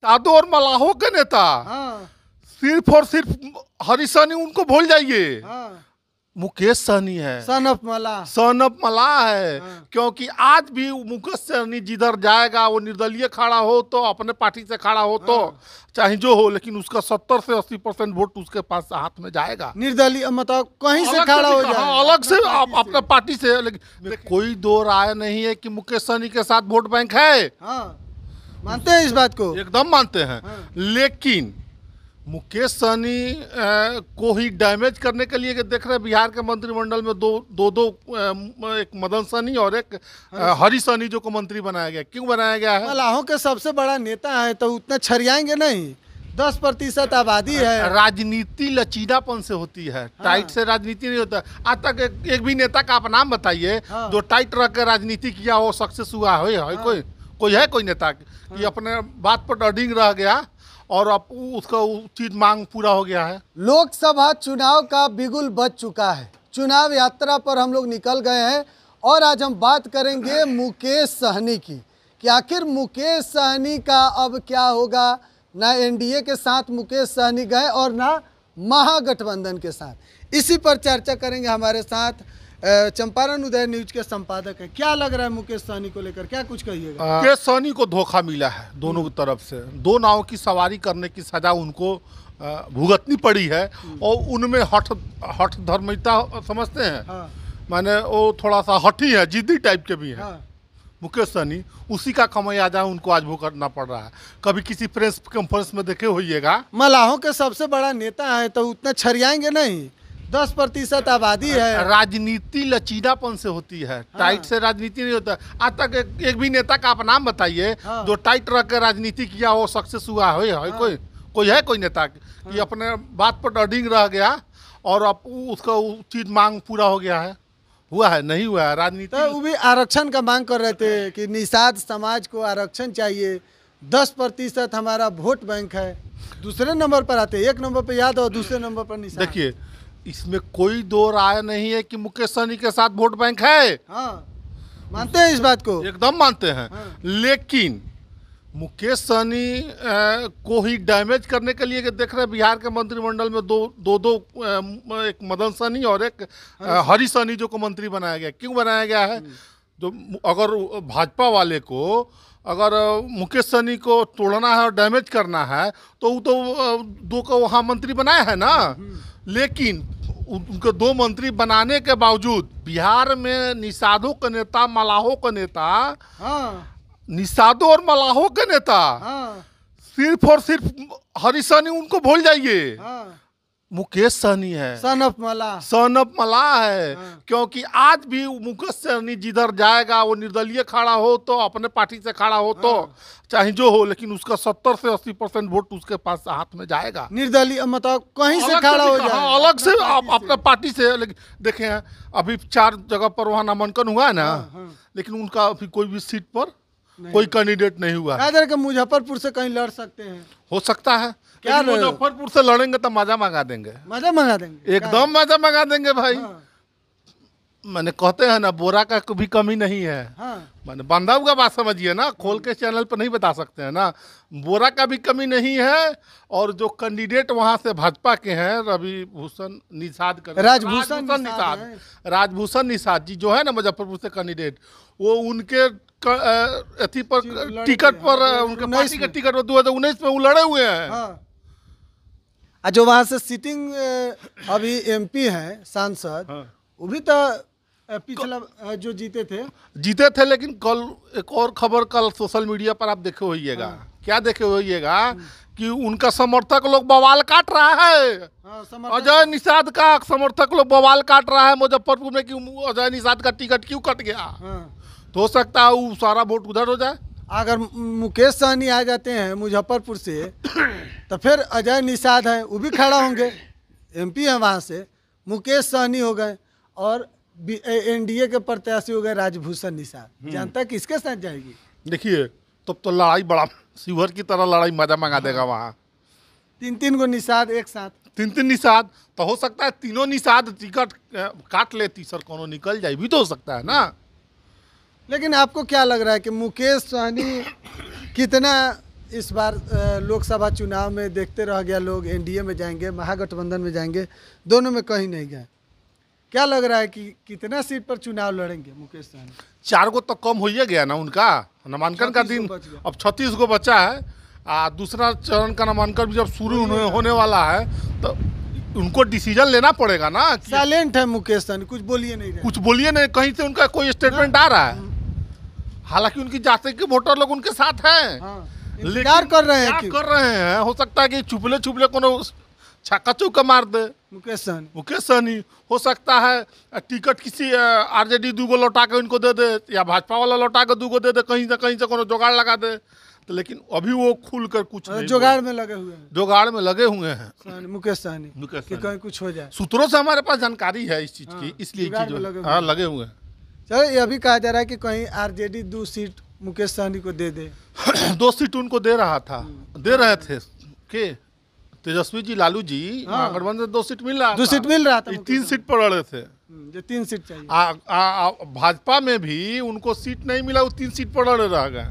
साधु और मलाहों के नेता हाँ सिर्फ और सिर्फ हरीश सहनी उनको भूल जाइए। हाँ, मुकेश सहनी है, सन ऑफ मला। सन ऑफ मलाह है। हाँ। क्योंकि आज भी मुकेश सहनी जिधर जाएगा वो निर्दलीय खड़ा हो तो अपने पार्टी से खड़ा हो तो चाहे जो हो, लेकिन उसका 70 से 80% वोट उसके पास हाथ में जाएगा। निर्दलीय मतलब कहीं से खड़ा हो जाए, हाँ, अलग से अपने पार्टी से। लेकिन कोई दो राय नहीं है कि मुकेश सहनी के साथ वोट बैंक है। हाँ, मानते हैं इस बात को? एकदम मानते हैं। हाँ। लेकिन मुकेश सहनी को ही डैमेज करने के लिए देख रहे हैं बिहार के मंत्रिमंडल में दो एक मदन सहनी और एक हरीश सहनी जो को मंत्री बनाया गया। क्यों बनाया गया है? मलाहों के सबसे बड़ा नेता है तो उतना छरियाएंगे नहीं। 10% आबादी है। राजनीति लचीलापन से होती है, टाइट से राजनीति नहीं होता। आज तक एक भी नेता का आप नाम बताइए जो टाइट रह के राजनीति किया हो, सक्सेस हुआ है? कोई नेता कि अपने बात पर अडिंग रह गया और अब उसका चीज मांग पूरा हो गया है। लोकसभा चुनाव का बिगुल बज चुका है। चुनाव यात्रा पर हम लोग निकल गए हैं और आज हम बात करेंगे मुकेश सहनी की कि आखिर मुकेश सहनी का अब क्या होगा। ना एनडीए के साथ मुकेश सहनी गए और ना महागठबंधन के साथ। इसी पर चर्चा करेंगे। हमारे साथ चंपारण उदय न्यूज के संपादक हैं। क्या लग रहा है मुकेश सहनी को लेकर, क्या कुछ कहिएगा? मुकेश सहनी को धोखा मिला है दोनों की तरफ से। दो नाव की सवारी करने की सजा उनको भुगतनी पड़ी है और उनमें हठ धर्मिता समझते हैं। हाँ। माने वो थोड़ा सा हठी है, जिद्दी टाइप के भी है। हाँ। मुकेश सहनी उसी का खमियाजा उनको आज भुगतना पड़ रहा है। कभी किसी प्रेस कॉन्फ्रेंस में देखे होइएगा, मलाहों के सबसे बड़ा नेता है तो उतना छरियाएंगे नहीं। 10% आबादी है। राजनीति लचीलापन से होती है, टाइट से राजनीति नहीं होता। आज तक एक भी नेता का आप नाम बताइए जो टाइट रह के राजनीति किया हो, सक्सेस हुआ है? कोई नेता कि अपने बात पर अडिंग रह गया और अब उसका चीज मांग पूरा हो गया है? हुआ है? नहीं हुआ है। राजनीति तो वो भी आरक्षण का मांग कर रहे थे कि निषाद समाज को आरक्षण चाहिए। 10% हमारा वोट बैंक है। दूसरे नंबर पर आते, एक नंबर पर यादव, दूसरे नंबर पर निषाद। देखिए, इसमें कोई दो राय नहीं है कि मुकेश सहनी के साथ वोट बैंक है। हाँ, मानते हैं इस बात को? एकदम मानते हैं। हाँ। लेकिन मुकेश सहनी को ही डैमेज करने के लिए देख रहे हैं बिहार के मंत्रिमंडल में दो एक मदन सहनी और एक हरीश सहनी जो को मंत्री बनाया गया। क्यों बनाया गया है? जो अगर भाजपा वाले को अगर मुकेश सहनी को तोड़ना है और डैमेज करना है तो वो तो दो को वहाँ मंत्री बनाया है ना। लेकिन उनके दो मंत्री बनाने के बावजूद बिहार में निषादों का नेता, मलाहों का नेता, हाँ। निषादों और मलाहों के नेता हाँ। सिर्फ और सिर्फ हरीश सहनी उनको भूल जाइए। हाँ। मुकेश सहनी है, सन ऑफ मला। सन ऑफ मलाह है। हाँ। क्योंकि आज भी मुकेश सहनी जिधर जाएगा वो निर्दलीय खड़ा हो तो अपने पार्टी से खड़ा हो तो चाहे जो हो, लेकिन उसका 70 से 80% वोट उसके पास हाथ में जाएगा। निर्दलीय मतलब कहीं से खड़ा हो जाए, अलग से अपने पार्टी से। लेकिन देखे हैं अभी 4 जगह पर वहाँ नामांकन हुआ है ना। लेकिन उनका अभी कोई भी सीट पर कोई कैंडिडेट नहीं हुआ। क्या मुजफ्फरपुर से कहीं लड़ सकते हैं? हो सकता है। क्या मुजफ्फरपुर से लड़ेंगे तो मजा मंगा देंगे। मजा मंगा देंगे, एकदम मजा मंगा देंगे भाई। मैंने कहते हैं ना, बोरा का भी कमी नहीं है। मैंने बांधा हुआ बात समझिए ना, खोल के चैनल पर नहीं बता सकते हैं ना। बोरा का भी कमी नहीं है। और जो कैंडिडेट वहां से भाजपा के हैं, राजभूषण निषाद जी जो है ना मुजफ्फरपुर से कैंडिडेट, वो उनके अथी पर टिकट पर, उनके पार्टी के टिकट पर 2019 में वो लड़े हुए हैं। जो वहां से सिटिंग अभी एमपी हैं सांसद, वो भी तो पिछला जो जीते थे। लेकिन कल एक और खबर कल सोशल मीडिया पर आप देखे होइएगा। क्या देखे होइएगा कि उनका समर्थक लोग बवाल काट रहा है। अजय निषाद का समर्थक लोग बवाल काट रहा है मुजफ्फरपुर में कि अजय निषाद का टिकट क्यों कट गया। तो हो सकता है वो सारा वोट उधर हो जाए। अगर मुकेश सहनी आ जाते हैं मुजफ्फरपुर से तो फिर अजय निषाद है वो भी खड़ा होंगे, एमपी है वहाँ से। मुकेश सहनी हो गए और एनडीए के प्रत्याशी हो गए राजभूषण निषाद। जनता किसके साथ जाएगी? देखिए तब तो लड़ाई बड़ा शिवर की तरह लड़ाई मजा मंगा देगा वहाँ। 3 गो निषाद एक साथ, 3 निषाद। तो हो सकता है तीनों निषाद टिकट काट ले, तीसर कोनो निकल जाए भी तो हो सकता है ना। लेकिन आपको क्या लग रहा है कि मुकेश सहनी कितना इस बार लोकसभा चुनाव में देखते रह गया लोग एनडीए में जाएंगे, महागठबंधन में जाएंगे, दोनों में कहीं नहीं गए। क्या लग रहा है कि कितना सीट पर चुनाव लड़ेंगे मुकेश सहनी? 4 गो तो कम हो ही गया ना उनका, नामांकन का 36 दिन गो बच गया। अब 36 गो बचा है। दूसरा चरण का नामांकन भी जब शुरू होने वाला है तो उनको डिसीजन लेना पड़ेगा ना कि साइलेंट है मुकेश सहनी, कुछ बोलिए नहीं रहे। कुछ बोलिए नहीं, कहीं से उनका कोई स्टेटमेंट आ रहा है। हालांकि उनकी जाति के वोटर लोग उनके साथ हैं, हाँ, लेकिन इंतजार कर रहे हैं क्या कि कर रहे हैं। हो सकता है कि छुपले छुपले कोनो छक्का चौका मार दे मुकेश सहनी। मुकेश सहनी। हो सकता है टिकट किसी आरजेडी 2 गो लौटा के उनको दे दे, या भाजपा वाला लौटा के 2 गो दे दे, कहीं से कोनो जुगाड़ लगा दे। तो लेकिन अभी वो खुल कर कुछ नहीं जुगाड़ में लगे हुए हैं जुगाड़ में लगे हुए हैं मुकेश सहनी मुकेश कि सहनी। कहीं कुछ हो जाए। सूत्रों से हमारे पास जानकारी है इस चीज हाँ, की, इसलिए जुगाड़ चीज में लगे हुए हाँ हैं। लगे हुए हैं। चलो, ये अभी कहा जा रहा है कि कहीं आरजेडी 2 सीट मुकेश सहनी को दे दे। 2 सीट उनको दे रहा था, दे रहे थे के तेजस्वी जी, लालू जी, हाँ। महागठबंधन से 2 सीट मिल रहा 2 था। सीट मिल रहा था ये मुकेश 3 सीट पड़ रहे थे। जो 3 सीट चाहिए। भाजपा में भी उनको सीट नहीं मिला, वो 3 सीट पड़ रह गए।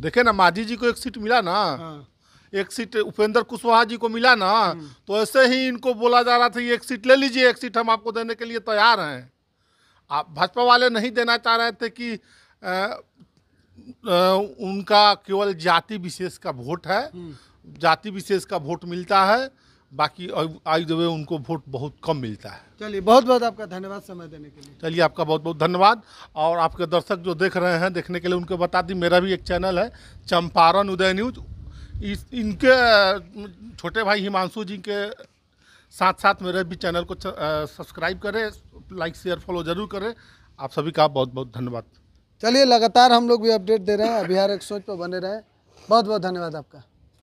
देखे ना, मांझी जी को 1 सीट मिला ना, हाँ। 1 सीट उपेंद्र कुशवाहा जी को मिला ना, तो ऐसे ही इनको बोला जा रहा था ये 1 सीट ले लीजिए, 1 सीट हम आपको देने के लिए तैयार हैं। आप भाजपा वाले नहीं देना चाह रहे थे कि उनका केवल जाति विशेष का वोट है, जाति विशेष का वोट मिलता है, बाकी आई द वे उनको वोट बहुत कम मिलता है। चलिए, बहुत बहुत आपका धन्यवाद समय देने के लिए। चलिए, आपका बहुत बहुत धन्यवाद। और आपके दर्शक जो देख रहे हैं, देखने के लिए उनको बता दी, मेरा भी एक चैनल है चंपारण उदय न्यूज। इनके छोटे भाई हिमांशु जी के साथ साथ मेरे भी चैनल को सब्सक्राइब करें, लाइक शेयर फॉलो जरूर करें। आप सभी का बहुत बहुत धन्यवाद। चलिए, लगातार हम लोग भी अपडेट दे रहे हैं। बिहार एक सोच पर बने रहें। बहुत बहुत धन्यवाद आपका।